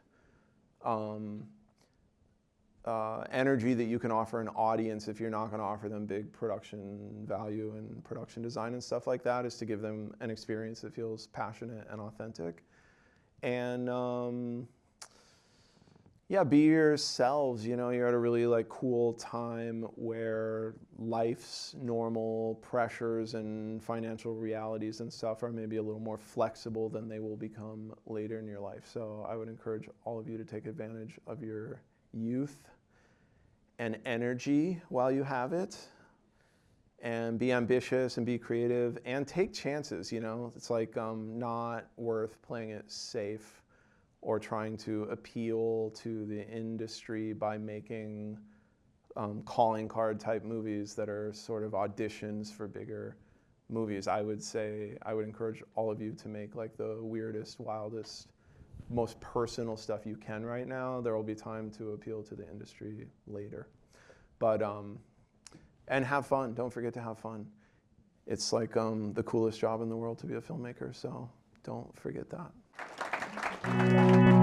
energy that you can offer an audience if you're not going to offer them big production value and production design and stuff like that, is to give them an experience that feels passionate and authentic. And yeah, be yourselves. You know, you're at a really like cool time where life's normal pressures and financial realities and stuff are maybe a little more flexible than they will become later in your life. So I would encourage all of you to take advantage of your youth and energy while you have it, and be ambitious and be creative and take chances. You know, it's like not worth playing it safe or trying to appeal to the industry by making calling card type movies that are sort of auditions for bigger movies. I would encourage all of you to make like the weirdest, wildest most personal stuff you can right now. There will be time to appeal to the industry later. But, and have fun. Don't forget to have fun. It's like the coolest job in the world to be a filmmaker, so don't forget that.